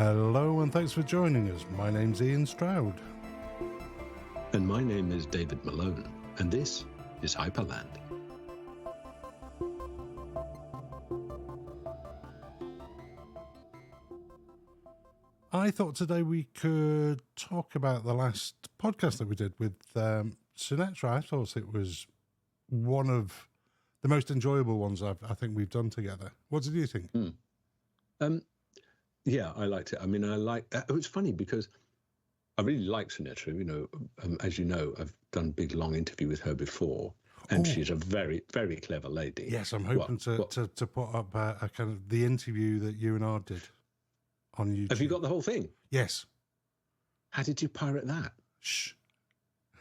Hello and thanks for joining us. My name's Ian Stroud. And my name is David Malone, and this is Hyperland. I thought today we could talk about the last podcast that we did with Sunetra. I thought it was one of the most enjoyable ones I think we've done together. What did you think? Yeah, I liked it. I mean, it was funny because I really like Sunetra. You know, as you know, I've done a big, long interview with her before, and she's a very, very clever lady. Yes, I'm hoping to put up a kind of the interview that you and I did on YouTube. Have you got the whole thing? Yes. How did you pirate that? Shh.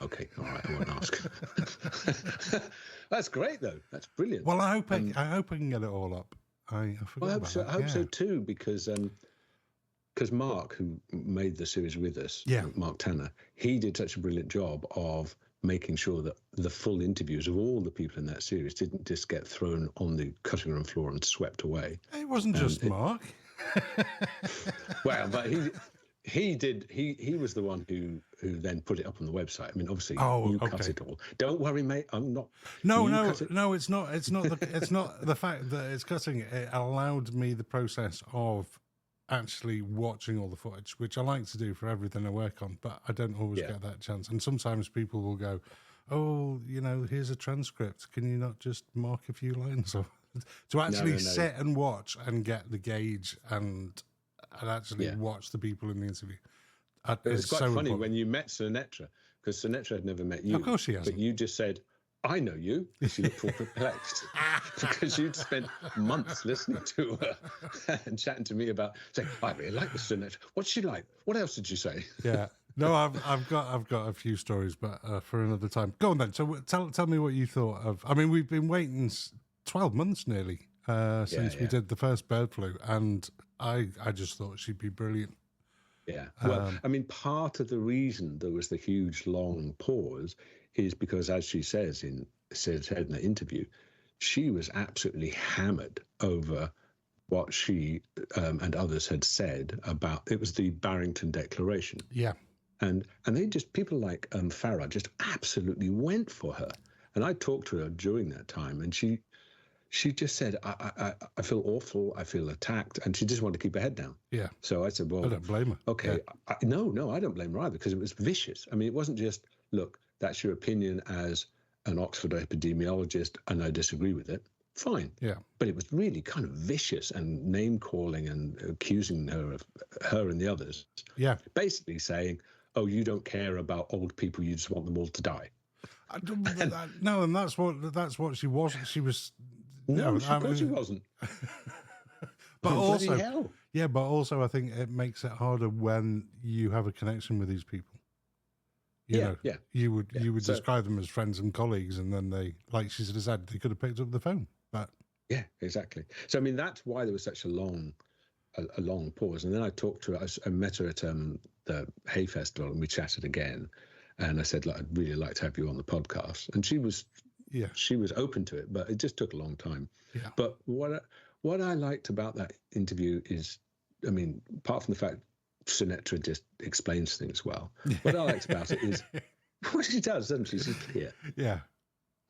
Okay, all right, I won't ask. That's great, though. That's brilliant. Well, I hope I can get it all up. I hope so too, because Mark, who made the series with us, Mark Tanner, he did such a brilliant job of making sure that the full interviews of all the people in that series didn't just get thrown on the cutting room floor and swept away. It wasn't just Mark. Well, but he did. He was the one who then put it up on the website. I mean, obviously, you cut it all. Don't worry, mate. I'm not. No. It's not. It's not the fact that it's cutting it. It allowed me the process of actually watching all the footage, which I like to do for everything I work on, but I don't always get that chance. And sometimes people will go, "Oh, here's a transcript. Can you not just mark a few lines?" Or to actually sit and watch and get the gauge and actually watch the people in the interview. It's quite funny when you met Sunetra, because Sunetra had never met you. Of course she hasn't. But you just said, "I know you." She looked all perplexed because you'd spent months listening to her and chatting to me about saying, "I really like this Sunetra. What's she like? What else did you say?" Yeah. No, I've got a few stories, but for another time. Go on then. So tell me what you thought of. I mean, we've been waiting 12 months nearly since we did the first bird flu, and I just thought she'd be brilliant. Yeah. Well, I mean, part of the reason there was the huge long pause is because, as she said in the interview, she was absolutely hammered over what she and others had said about, it was the Barrington Declaration. Yeah. And they just, people like Farah just absolutely went for her. And I talked to her during that time, and she just said, I feel awful, I feel attacked, and she just wanted to keep her head down. Yeah. So I said, well, I don't blame her. Okay, yeah. No, I don't blame her either, because it was vicious. I mean, it wasn't just, look, that's your opinion as an Oxford epidemiologist, and I disagree with it. Fine. Yeah. But it was really kind of vicious and name-calling and accusing her and the others. Yeah. Basically saying, oh, you don't care about old people, you just want them all to die. No, and that's what she was. She was... No, of course she wasn't. But also I think it makes it harder when you have a connection with these people. You would describe them as friends and colleagues, and then they, like she said, they could have picked up the phone. But yeah, exactly. So I mean, that's why there was such a long pause. And then I talked to her. I met her at the Hay Festival, and we chatted again. And I said, I'd really like to have you on the podcast. And she was open to it, but it just took a long time. Yeah. But what I liked about that interview is, I mean, apart from the fact Sunetra just explains things well, what I liked about it is what she does, doesn't she? She's clear. Yeah.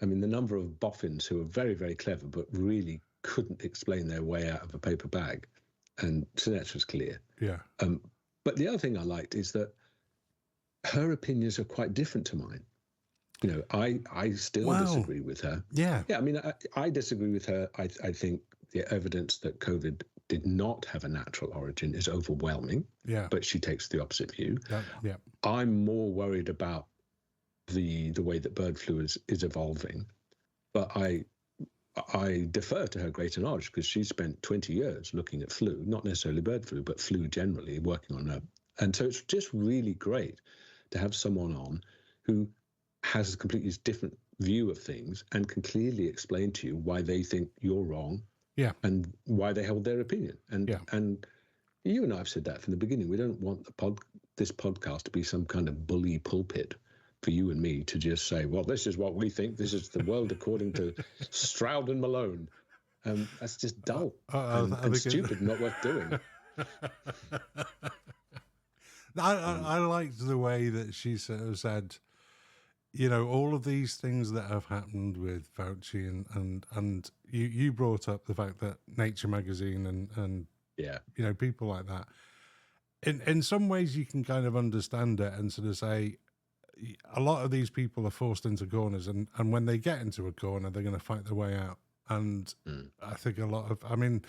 I mean, the number of boffins who are very, very clever, but really couldn't explain their way out of a paper bag. And Sunetra's clear. Yeah. But the other thing I liked is that her opinions are quite different to mine. I still disagree with her. Yeah. Yeah, I mean, I disagree with her. I think the evidence that COVID did not have a natural origin is overwhelming. Yeah. But she takes the opposite view. Yeah. I'm more worried about the way that bird flu is evolving. But I defer to her greater knowledge, because she spent 20 years looking at flu, not necessarily bird flu, but flu generally, working on her. And so it's just really great to have someone on who has a completely different view of things and can clearly explain to you why they think you're wrong, and why they hold their opinion. And you and I have said that from the beginning. We don't want this podcast to be some kind of bully pulpit for you and me to just say, well, this is what we think. This is the world according to Stroud and Malone. That's just dull and stupid, not worth doing. I liked the way that she sort of said, you know, all of these things that have happened with Fauci and you brought up the fact that Nature magazine and Yeah. you know, people like that. In some ways you can kind of understand it and sort of say a lot of these people are forced into corners, and when they get into a corner they're going to fight their way out. And I think a lot of, I mean,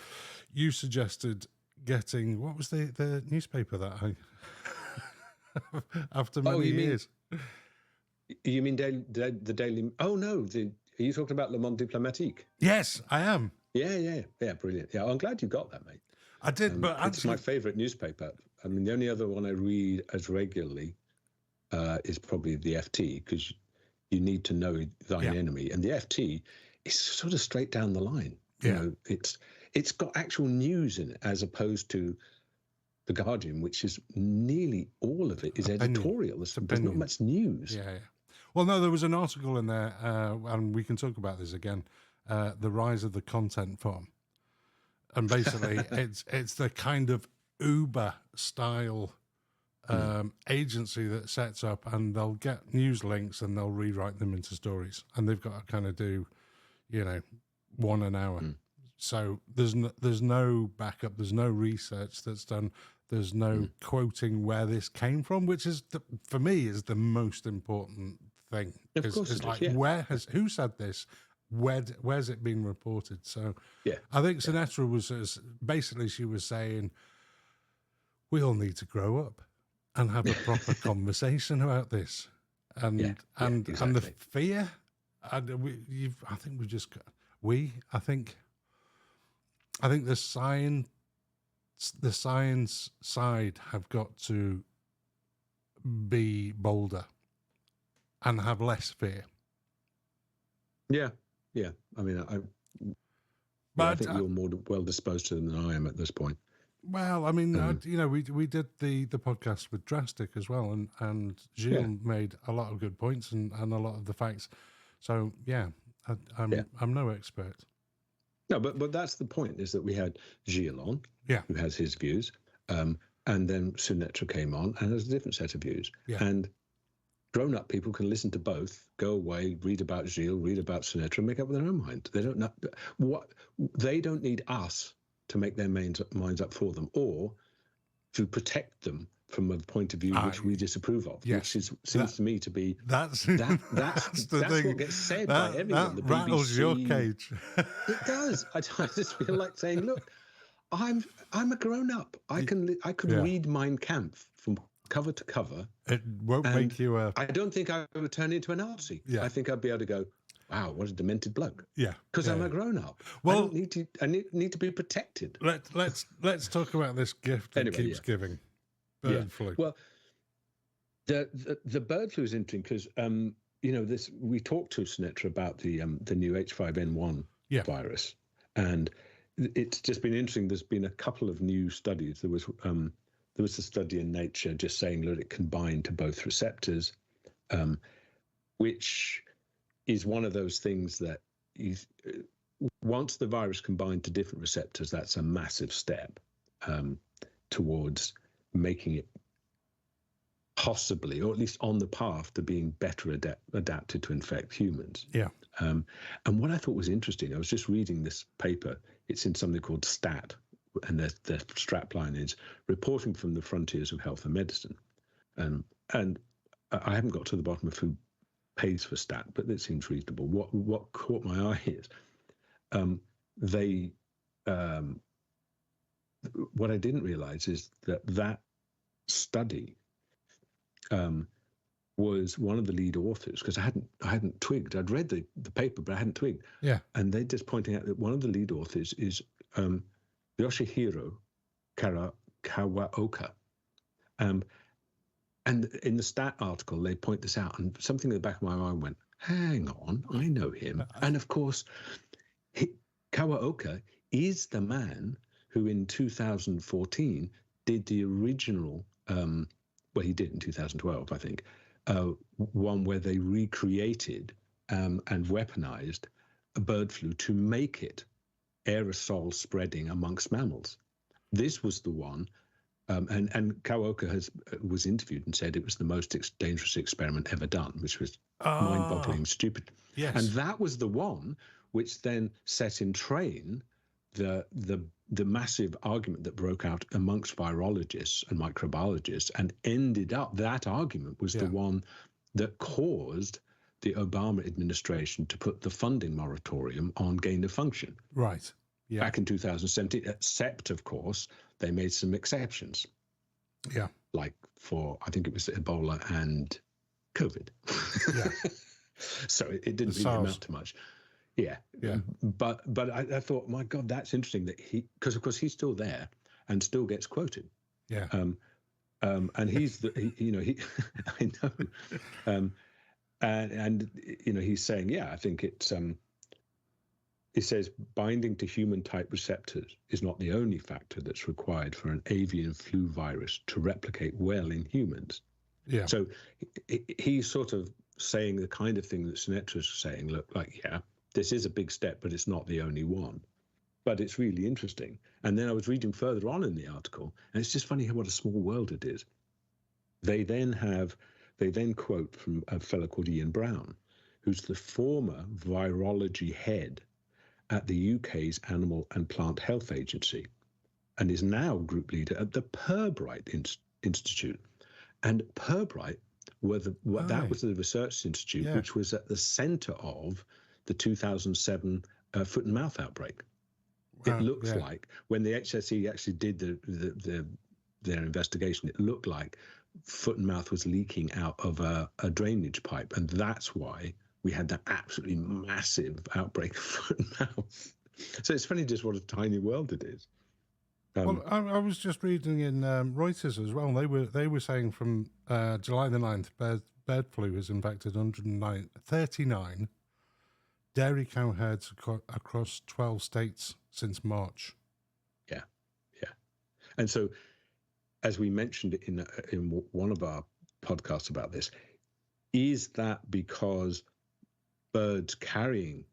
you suggested getting, what was the newspaper that I after many years. You mean the Daily? Oh no, are you talking about Le Monde Diplomatique? Yes, I am. Yeah, brilliant. Yeah, I'm glad you got that, mate. I did, but it's my favourite newspaper. I mean, the only other one I read as regularly is probably the FT, because you need to know thine enemy, and the FT is sort of straight down the line. You know, it's got actual news in it, as opposed to the Guardian, which is nearly all of it is editorial. There's not much news. Yeah. Well, no, there was an article in there, and we can talk about this again. The rise of the content farm, and basically, it's the kind of Uber style agency that sets up, and they'll get news links and they'll rewrite them into stories, and they've got to kind of do, you know, one an hour. So there's no backup, there's no research that's done, there's no quoting where this came from, which is for me is the most important thing. Of course, it's like who said this? Where's it been reported? So I think Sunetra was basically, she was saying we all need to grow up and have a proper conversation about this, and the fear. I think the science side have got to be bolder and have less fear. Yeah. I mean, I think you're more well disposed to them than I am at this point. Well, I mean, you know, we did the podcast with Drastic as well, and Gilles made a lot of good points and a lot of the facts. So I'm no expert. No, but that's the point, is that we had Gilles on, who has his views, and then Sunetra came on and has a different set of views. And grown-up people can listen to both, go away, read about Gilles, read about Sunetra, and make up their own mind. They don't know they don't need us to make their minds up for them, or to protect them from a point of view which we disapprove of, which seems to me to be that's what gets said by everyone. That the rattles BBC, your cage. It does. I just feel like saying, look, I'm a grown up. I could read Mein Kampf from cover to cover. It won't make you I don't think I would turn into a Nazi. I think I'd be able to go, wow, what a demented bloke. Because I'm a grown up. Well, I don't need to. I need to be protected. Let's talk about this gift that keeps giving. Bird flu. Well, the bird flu is interesting because you know, this, we talked to Sunetra about the new H5N1 virus, and it's just been interesting. There's been a couple of new studies. There was a study in Nature just saying that it can bind to both receptors, which is one of those things that once the virus can bind to different receptors, that's a massive step towards making it possibly, or at least on the path to being better adapted to infect humans. And what I thought was interesting, I was just reading this paper. It's in something called STAT, and their strapline is Reporting from the Frontiers of Health and Medicine. And I haven't got to the bottom of who pays for STAT, but it seems reasonable. What caught my eye is what I didn't realize is that study was one of the lead authors, because I hadn't twigged. I'd read the paper, but I hadn't twigged. And they're just pointing out that one of the lead authors is Yoshihiro Kawaoka. And in the STAT article, they point this out, and something in the back of my mind went, hang on, I know him. And of course, Kawaoka is the man who in 2014 did the original, well, he did in 2012, I think, one where they recreated and weaponized a bird flu to make it aerosol spreading amongst mammals, This was the one, and Kawaoka was interviewed and said it was the most dangerous experiment ever done, which was mind-boggling, stupid. Yes. And that was the one which then set in train the massive argument that broke out amongst virologists and microbiologists, and ended up, that argument was the one that caused the Obama administration to put the funding moratorium on gain of function. Right. Yeah. Back in 2017, except, of course, they made some exceptions. Yeah. Like for, I think it was Ebola and COVID. Yeah. So it didn't really amount to much. Yeah. Yeah. But I thought, my God, that's interesting that because of course he's still there and still gets quoted. Yeah. And he's I know. And he's saying, yeah, I think it's, it says binding to human type receptors is not the only factor that's required for an avian flu virus to replicate well in humans. Yeah. So he's sort of saying the kind of thing that Sunetra's saying, look, like, yeah, this is a big step, but it's not the only one. But it's really interesting. And then I was reading further on in the article, and it's just funny what a small world it is. They then quote from a fellow called Ian Brown, who's the former virology head at the UK's Animal and Plant Health Agency, and is now group leader at the Pirbright Institute. And Pirbright that was the research institute which was at the centre of the 2007 foot and mouth outbreak. It looks like when the HSE actually did their investigation, it looked like foot and mouth was leaking out of a drainage pipe, and that's why we had that absolutely massive outbreak of foot and mouth. So it's funny just what a tiny world it is. Well, I was just reading in Reuters as well. They were saying from July the 9th, bird flu has infected 139 dairy cow herds across 12 states since March. Yeah. And so, as we mentioned in one of our podcasts about this, is that because birds carrying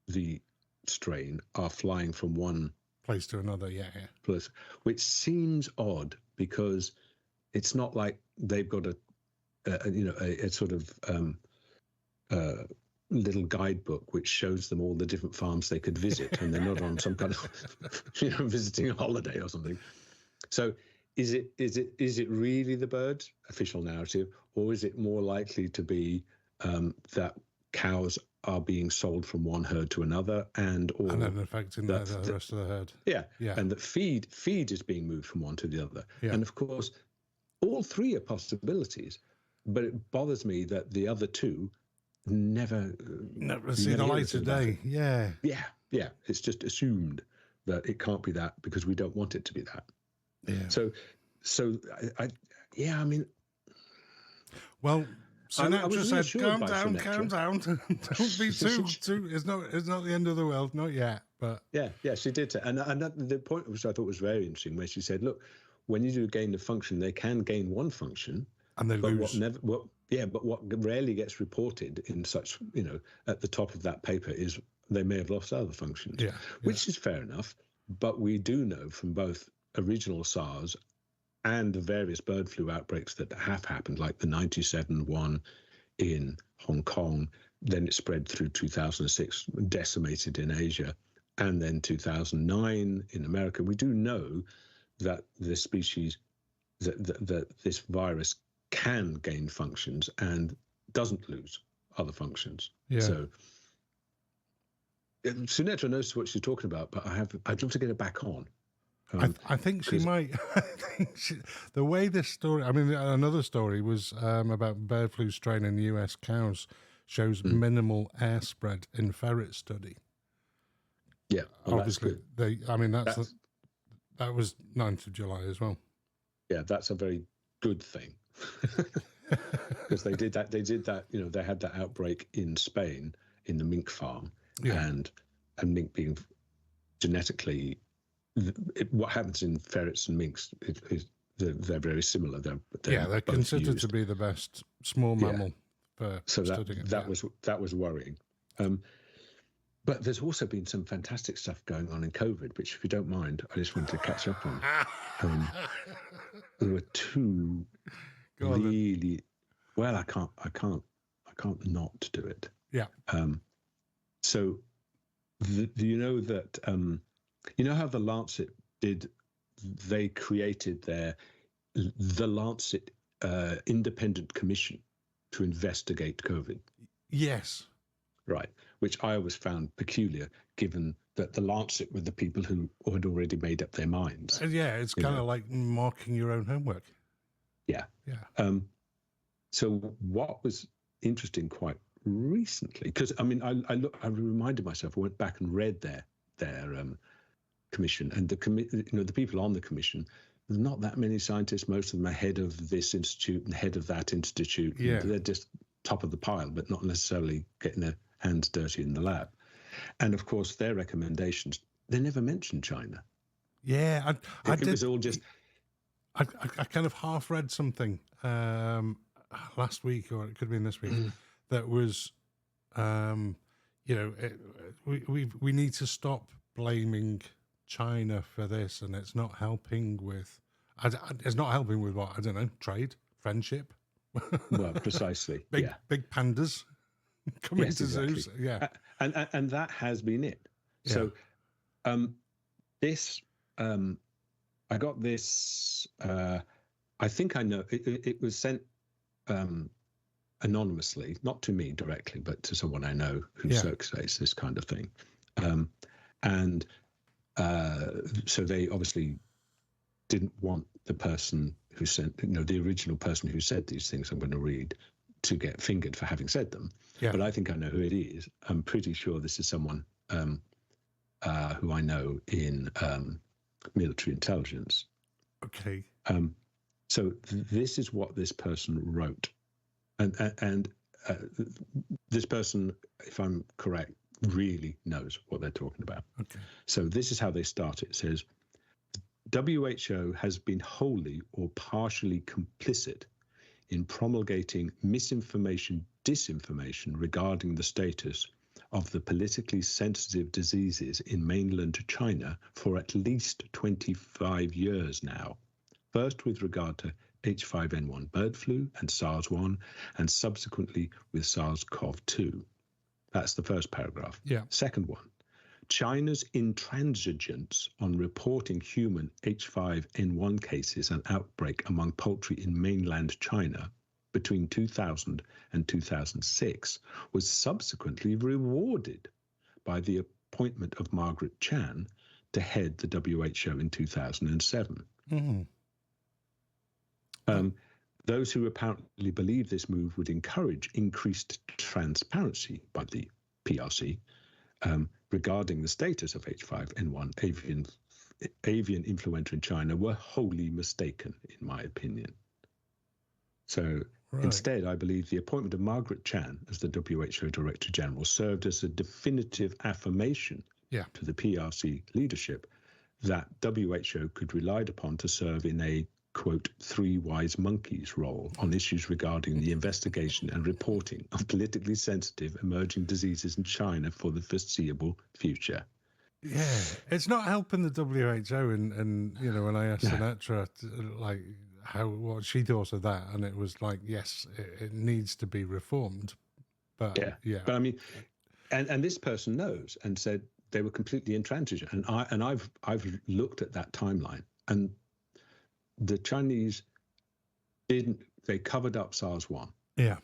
the strain are flying from one place to another, place, which seems odd because it's not like they've got a sort of little guidebook which shows them all the different farms they could visit, and they're not on some kind of visiting a holiday or something. So is it really the birds' official narrative, or is it more likely to be that cows are being sold from one herd to another, and then affecting the rest of the herd? Yeah, and that feed is being moved from one to the other. Yeah. And of course, all three are possibilities, but it bothers me that the other two never see the light of day. Yeah. It's just assumed that it can't be that because we don't want it to be that. Yeah. So I mean, well, Sunetra said, calm down. Don't be too. It's not the end of the world, not yet. But yeah, she did. And the point which I thought was very interesting, where she said, look, when you do gain of function, they can gain one function, and they lose. But what rarely gets reported in such, at the top of that paper is they may have lost other functions, which is fair enough. But we do know from both original SARS and the various bird flu outbreaks that have happened, like the 97 one in Hong Kong, then it spread through 2006, decimated in Asia, and then 2009 in America. We do know that this species, that this virus can gain functions and doesn't lose other functions. Yeah. So Sunetra knows what she's talking about, but I'd love to get her back on. I think she might. The way this story, I mean, another story was about bird flu strain in US cows shows minimal air spread in ferret study. Yeah, well, obviously, that was 9th of July as well. Yeah, that's a very good thing because they did that. They had that outbreak in Spain in the mink farm, and mink being genetically. What happens in ferrets and minks is they're very similar. They're considered to be the best small mammal for studying it. That was worrying. But there's also been some fantastic stuff going on in COVID, which, if you don't mind, I just wanted to catch up on. There were two really well. I can't not do it. Yeah. So, you know that you know how the Lancet did? They created the Lancet independent commission to investigate COVID. Yes. Right, which I always found peculiar, given that the Lancet were the people who had already made up their minds. Yeah, it's kind of like marking your own homework. Yeah. So what was interesting quite recently, because I mean, I reminded myself, I went back and read their commission, and the people on the commission. There's not that many scientists. Most of them are head of this institute and head of that institute. Yeah. They're just top of the pile, but not necessarily getting their hands dirty in the lab. And of course, their recommendations, they never mentioned China. Yeah, It was all just... I kind of half read something last week, or it could have been this week, that was, we need to stop blaming China for this, and it's not helping with... it's not helping with what? I don't know, trade, friendship? Well, precisely. Big pandas coming to zoos. Yeah. And that has been it. Yeah. So this, I got this, I think I know, it was sent anonymously, not to me directly, but to someone I know who circulates this kind of thing. So they obviously didn't want the person who sent, the original person who said these things I'm going to read, to get fingered for having said them. Yeah. But I think I know who it is. I'm pretty sure this is someone who I know in military intelligence. Okay. So this is what this person wrote. And this person, if I'm correct, really knows what they're talking about. Okay. So this is how they start it. It says, WHO has been wholly or partially complicit in promulgating misinformation, disinformation regarding the status of the politically sensitive diseases in mainland China for at least 25 years now. First with regard to H5N1 bird flu and SARS-1, and subsequently with SARS-CoV-2. That's the first paragraph. Yeah. Second one, China's intransigence on reporting human H5N1 cases and outbreak among poultry in mainland China between 2000 and 2006 was subsequently rewarded by the appointment of Margaret Chan to head the WHO in 2007. Mm-hmm. Those who apparently believe this move would encourage increased transparency by the PRC regarding the status of H5N1 avian influenza in China were wholly mistaken, in my opinion. So instead, I believe the appointment of Margaret Chan as the WHO Director General served as a definitive affirmation to the PRC leadership that WHO could be relied upon to serve in a, quote, three wise monkeys role on issues regarding the investigation and reporting of politically sensitive emerging diseases in China for the foreseeable future. Yeah, it's not helping the WHO. And when I asked Sunetra, like, what she thought of that, and it was like, yes, it needs to be reformed. But but I mean, and this person knows and said they were completely intransigent. And I've looked at that timeline, and the Chinese they covered up SARS-1. Yeah.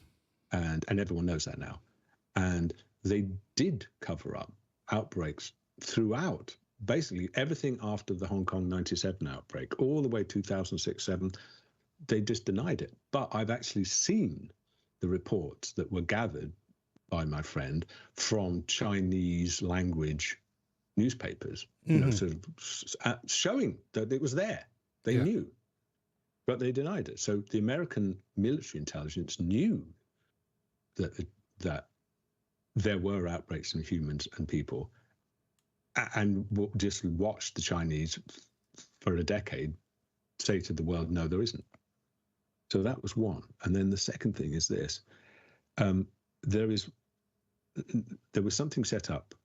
And everyone knows that now. And they did cover up outbreaks throughout, basically everything after the Hong Kong 97 outbreak, all the way 2006-7, they just denied it. But I've actually seen the reports that were gathered by my friend from Chinese language newspapers, sort of showing that it was there. They knew. But they denied it. So the American military intelligence knew that there were outbreaks in humans and people, and just watched the Chinese for a decade say to the world, no, there isn't. So that was one. And then the second thing is this. There was something set up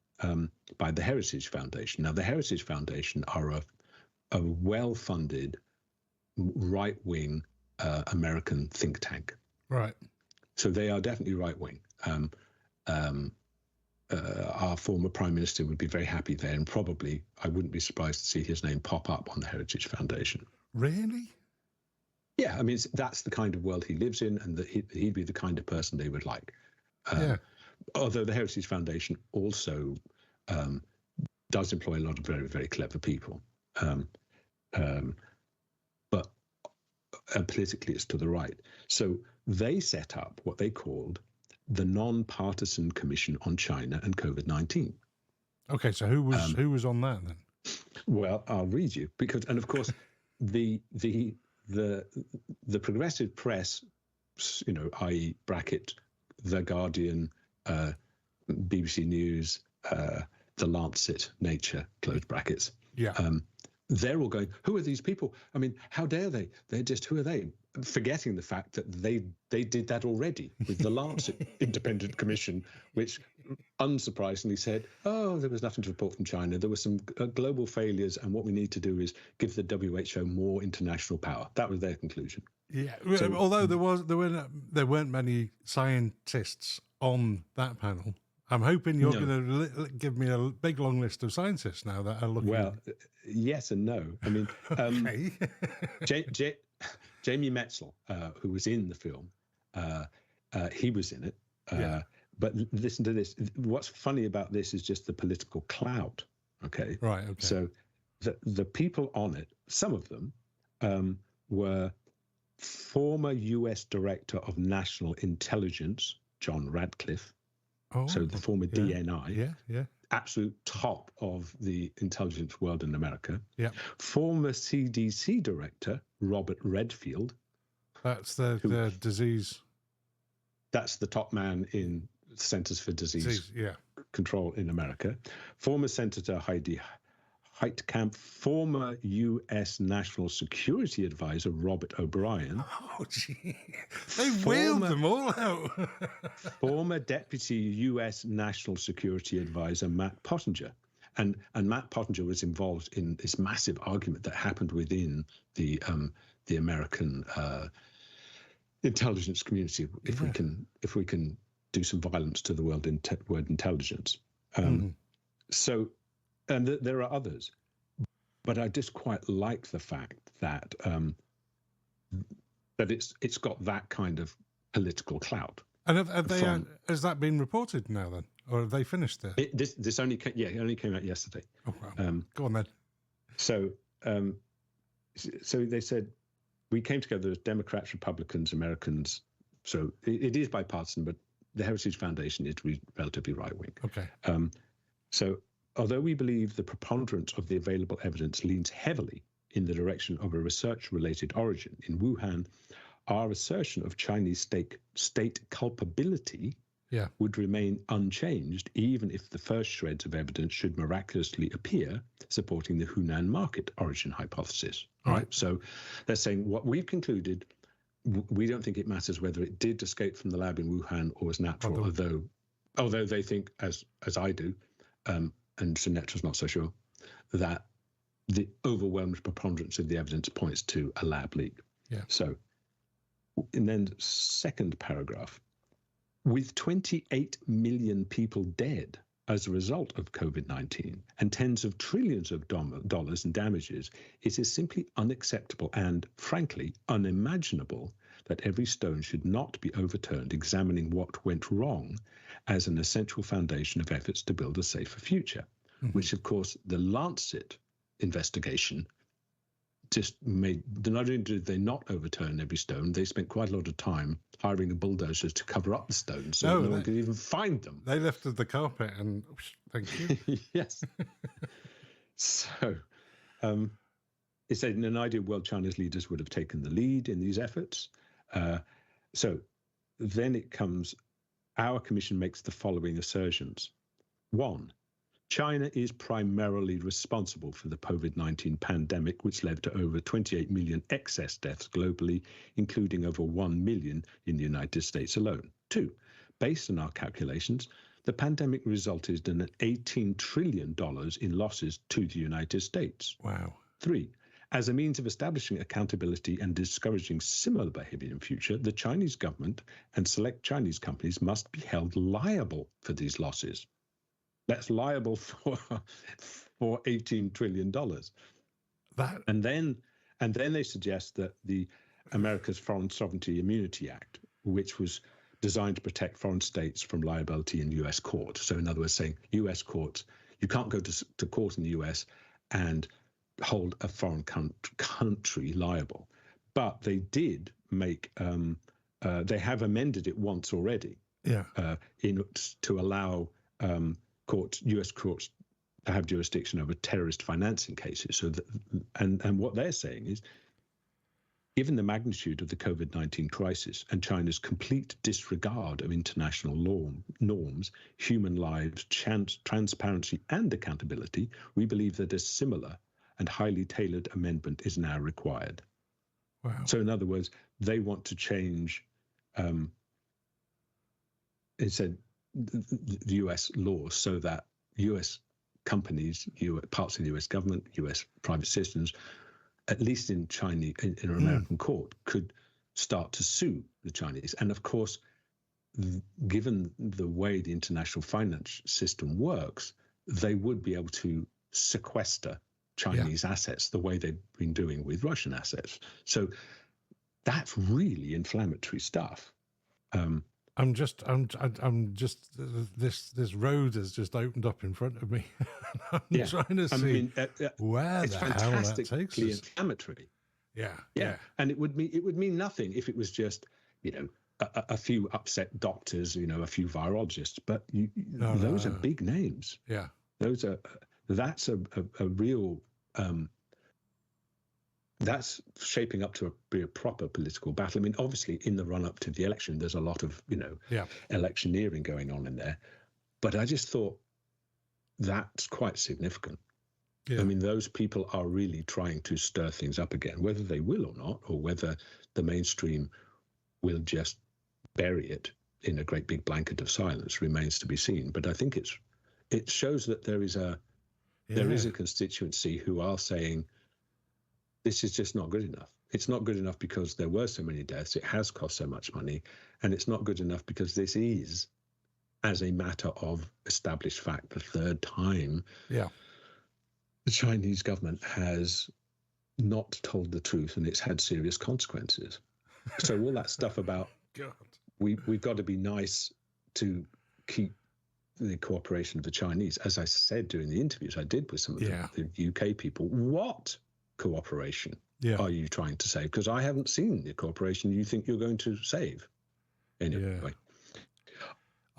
by the Heritage Foundation. Now, the Heritage Foundation are a well-funded right-wing American think tank. Right. So they are definitely right-wing. Our former Prime Minister would be very happy there, and probably I wouldn't be surprised to see his name pop up on the Heritage Foundation. Really? Yeah, I mean, that's the kind of world he lives in, and that he'd be the kind of person they would like. Yeah. Although the Heritage Foundation also does employ a lot of very, very clever people. But politically it's to the right. So they set up what they called the Non-Partisan Commission on China and COVID-19. Okay, so who was on that then? Well, I'll read you and of course the progressive press, i.e. bracket The Guardian, BBC News, The Lancet, Nature, close brackets. Yeah. They're all going, who are these people? I mean, how dare they? They're just, who are they? Forgetting the fact that they did that already with the Lancet Independent Commission, which unsurprisingly said, oh, there was nothing to report from China. There were some global failures, and what we need to do is give the WHO more international power. That was their conclusion. Yeah. So, although there weren't many scientists on that panel. I'm hoping you're going to give me a big long list of scientists now that are looking. Well, yes and no. I mean, Jamie Metzl, who was in the film, he was in it. But listen to this. What's funny about this is just the political clout. Okay. Right. Okay. So the people on it, some of them were former U.S. Director of National Intelligence, John Radcliffe. Oh, so the former DNI, yeah, absolute top of the intelligence world in America. Yeah. Former CDC director, Robert Redfield. That's the disease. That's the top man in Centers for Disease Control in America. Former Senator Heidi Heitkamp, former U.S. National Security Advisor Robert O'Brien. Oh, gee. They wheeled them all out. Former Deputy U.S. National Security Advisor Matt Pottinger. And Matt Pottinger was involved in this massive argument that happened within the American intelligence community. If we can do some violence to the word intelligence. So. And there are others, but I just quite like the fact that that it's got that kind of political clout. And has that been reported now then, or have they finished it? This only came out yesterday. Oh wow! Go on then. So they said we came together as Democrats, Republicans, Americans. So it is bipartisan, but the Heritage Foundation is relatively right wing. Okay. So. Although we believe the preponderance of the available evidence leans heavily in the direction of a research-related origin in Wuhan, our assertion of Chinese state culpability would remain unchanged, even if the first shreds of evidence should miraculously appear supporting the Hunan market origin hypothesis. All right. So they're saying what we've concluded, we don't think it matters whether it did escape from the lab in Wuhan or was natural, although they think, as I do, and Sunetra's not so sure, that the overwhelming preponderance of the evidence points to a lab leak. Yeah. So, and then second paragraph, with 28 million people dead as a result of COVID-19 and tens of trillions of dollars in damages, it is simply unacceptable and, frankly, unimaginable that every stone should not be overturned examining what went wrong as an essential foundation of efforts to build a safer future, which, of course, the Lancet investigation just made. Not only did they not overturn every stone, they spent quite a lot of time hiring bulldozers to cover up the stones so no one could even find them. They lifted the carpet and thank you. Yes. So it said in an ideal world, China's leaders would have taken the lead in these efforts. So then it comes, our commission makes the following assertions. 1, China is primarily responsible for the COVID-19 pandemic, which led to over 28 million excess deaths globally, including over 1 million in the United States alone. 2, based on our calculations, the pandemic resulted in $18 trillion in losses to the United States. Wow. 3, as a means of establishing accountability and discouraging similar behavior in future, the Chinese government and select Chinese companies must be held liable for these losses. That's liable for $18 trillion. And then they suggest that the America's Foreign Sovereignty Immunity Act, which was designed to protect foreign states from liability in U.S. court. So in other words, saying U.S. courts, you can't go to court in the U.S. and hold a foreign country liable. But they did make, they have amended it once already to allow U.S. courts to have jurisdiction over terrorist financing cases. So that, and what they're saying is, given the magnitude of the COVID-19 crisis and China's complete disregard of international norms, human lives, transparency, and accountability, we believe that a similar and highly tailored amendment is now required. Wow. So in other words, they want to change, it said, the US laws so that US companies, parts of the US government, US private citizens, at least in Chinese, in an American court, could start to sue the Chinese. And of course, given the way the international finance system works, they would be able to sequester Chinese assets the way they've been doing with Russian assets. So that's really inflammatory stuff. This road has just opened up in front of me. I'm trying to see where the hell that takes us. Inflammatory. Yeah. And it would mean nothing if it was just, a few upset doctors, a few virologists, but those are big names. Yeah. That's a real, that's shaping up to be a proper political battle. I mean, obviously, in the run-up to the election, there's a lot of, electioneering going on in there. But I just thought that's quite significant. Yeah. I mean, those people are really trying to stir things up again, whether they will or not, or whether the mainstream will just bury it in a great big blanket of silence remains to be seen. But I think it shows that there is a constituency who are saying, this is just not good enough. It's not good enough because there were so many deaths. It has cost so much money. And it's not good enough because this is, as a matter of established fact, the third time the Chinese government has not told the truth, and it's had serious consequences. So all that stuff about we've got to be nice to keep the cooperation of the Chinese, as I said during the interviews I did with some of the UK people, what cooperation are you trying to save? Because I haven't seen the cooperation you think you're going to save. Anyway,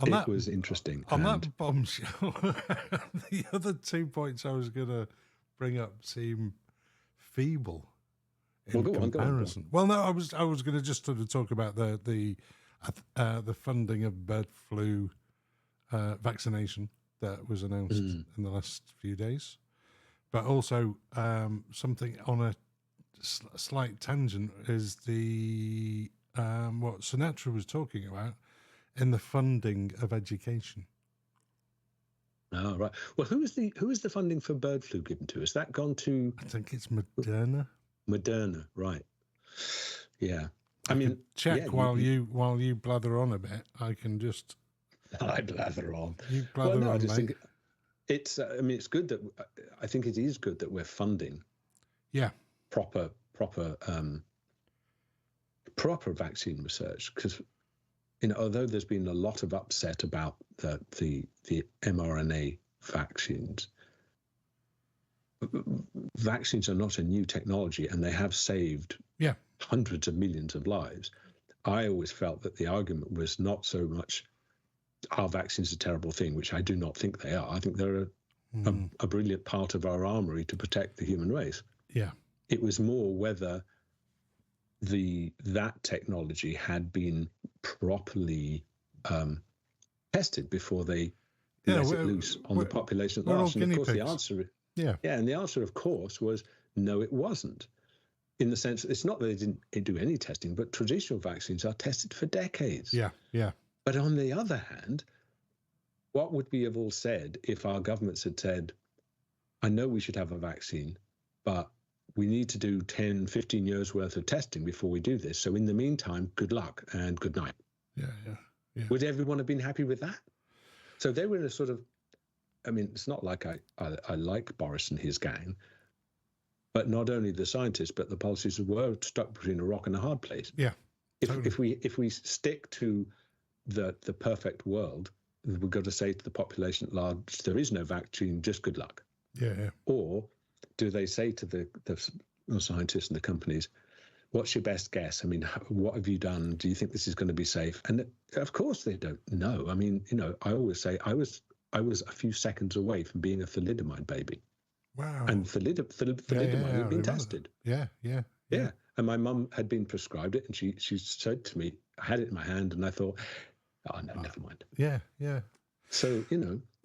it was interesting. On that bombshell, the other 2 points I was going to bring up seem feeble in comparison. Go on. Well, no, I was going to just sort of talk about the funding of bird flu vaccination that was announced in the last few days. But also something on a slight tangent is the what Sunetra was talking about in the funding of education. Oh, right. Well, who is the funding for bird flu given to? Has that gone to? I think it's Moderna. Moderna, right? Yeah. I mean, check while you blather on a bit. I can just. I blather on. You blather on, I just mate. think it's. I mean, it's good that I think it is good that we're funding. Yeah. Proper vaccine research, because although there's been a lot of upset about the mRNA vaccines are not a new technology, and they have saved hundreds of millions of lives. I always felt that the argument was not so much are vaccines a terrible thing, which I do not think they are. I think they're a brilliant part of our armory to protect the human race. Yeah. It was more whether that technology had been properly tested before they let it loose on the population at large. And of course, the answer, and the answer, of course, was no, it wasn't. In the sense, it's not that they didn't do any testing, but traditional vaccines are tested for decades. Yeah. But on the other hand, what would we have all said if our governments had said, I know we should have a vaccine, but we need to do 10, 15 years worth of testing before we do this. So in the meantime, good luck and good night. Yeah. Would everyone have been happy with that? So they were in a sort of, I mean, it's not like I like Boris and his gang, but not only the scientists, but the policies were stuck between a rock and a hard place. Yeah. Totally. If we stick to the perfect world, we've got to say to the population at large, there is no vaccine, just good luck. Yeah. Or do they say to the scientists and the companies, what's your best guess? I mean, what have you done? Do you think this is going to be safe? And of course they don't know. I mean, I always say I was a few seconds away from being a thalidomide baby. Wow. And thalidomide had been tested. Yeah. And my mum had been prescribed it, and she said to me, I had it in my hand, and I thought, oh, no, never mind. Yeah. So,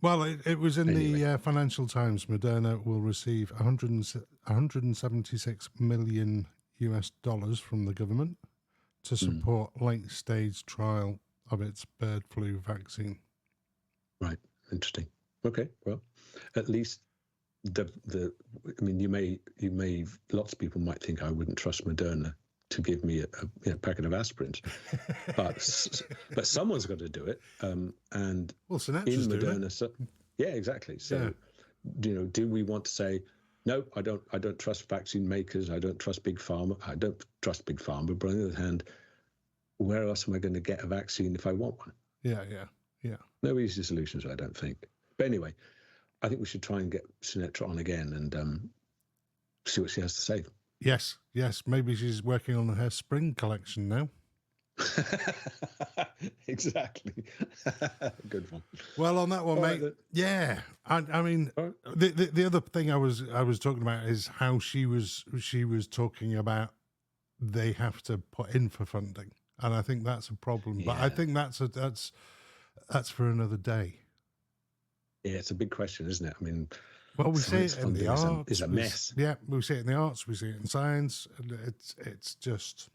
Well, it was in the Financial Times. Moderna will receive 176 million US dollars from the government to support late-stage trial of its bird flu vaccine. Right. Interesting. Okay. Well, at least I mean, you may, lots of people might think I wouldn't trust Moderna to give me a packet of aspirins, but someone's got to do it. And Sunetra's in Moderna, yeah, exactly. So, do we want to say, no, I don't trust vaccine makers. I don't trust big pharma. I don't trust big pharma. But on the other hand, where else am I going to get a vaccine if I want one? Yeah. No easy solutions, I don't think. But anyway, I think we should try and get Sunetra on again and see what she has to say. Yes. Maybe she's working on her spring collection now. Exactly. Good one. Well, on that one, all mate. Right, yeah. I mean, right. the other thing I was talking about is how she was talking about they have to put in for funding, and I think that's a problem. Yeah. But I think that's for another day. Yeah, it's a big question, isn't it? I mean, well, we see it in the arts. It's a mess. Yeah, we see it in the arts. We see it in science. It's just,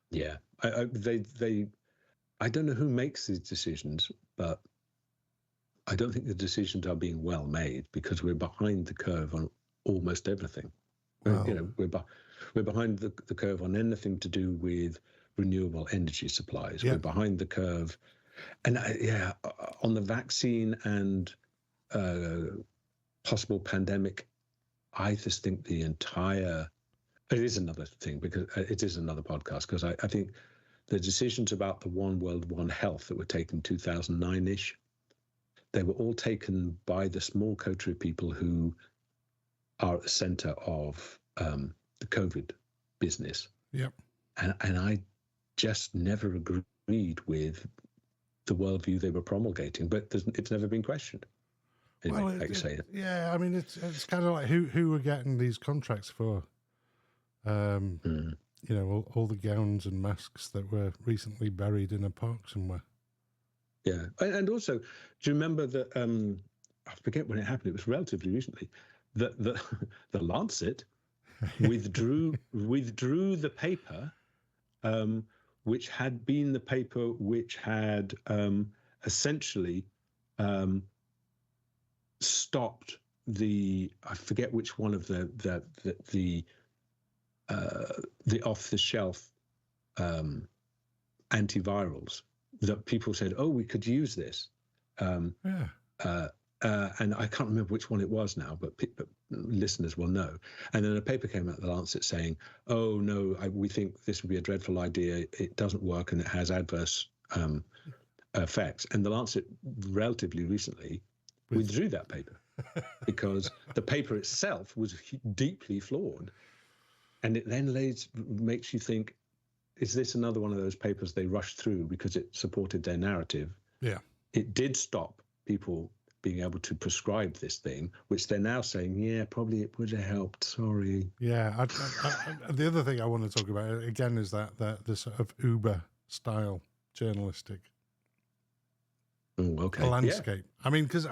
Yeah, I don't know who makes these decisions, but I don't think the decisions are being well made because we're behind the curve on almost everything. Well, we're behind the curve on anything to do with renewable energy supplies. Yeah. We're behind the curve. And on the vaccine and possible pandemic, I just think it is another thing because it is another podcast because I think the decisions about the One World, One Health that were taken 2009-ish, they were all taken by the small coterie of people who are at the center of the COVID business. Yep. And I just never agreed with the worldview they were promulgating, but it's never been questioned. Anyway, well, like you say. Yeah, I mean, it's kind of like who are getting these contracts for, all the gowns and masks that were recently buried in a park somewhere. Yeah, and also, do you remember that? I forget when it happened. It was relatively recently. That the Lancet withdrew the paper. Which had been the paper which had essentially stopped I forget which one of the off-the-shelf antivirals that people said, oh, we could use this. And I can't remember which one it was now, but listeners will know. And then a paper came out of the Lancet saying, oh, no, we think this would be a dreadful idea. It doesn't work and it has adverse effects. And the Lancet relatively recently withdrew that paper because the paper itself was deeply flawed. And it then makes you think, is this another one of those papers they rushed through because it supported their narrative? Yeah. It did stop people being able to prescribe this thing, which they're now saying, yeah, probably it would have helped. Sorry. Yeah. The other thing I want to talk about again is that the sort of Uber style journalistic landscape. Yeah. I mean, because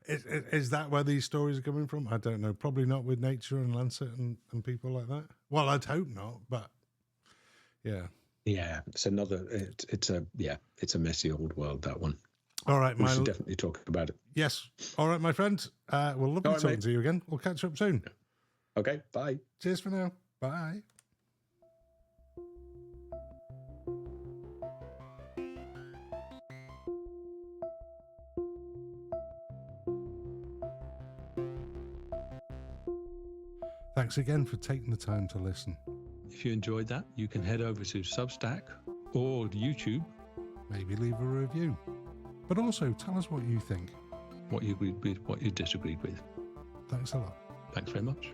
is that where these stories are coming from? I don't know. Probably not with Nature and Lancet and people like that. Well, I'd hope not, but yeah. Yeah, it's a messy old world, that one. All right, we should definitely talk about it. Yes. All right, my friend. Well, lovely talking to you again. We'll catch up soon. Okay, bye. Cheers for now. Bye. Thanks again for taking the time to listen. If you enjoyed that, you can head over to Substack or YouTube. Maybe leave a review. But also tell us what you think. What you agreed with, what you disagreed with. Thanks a lot. Thanks very much.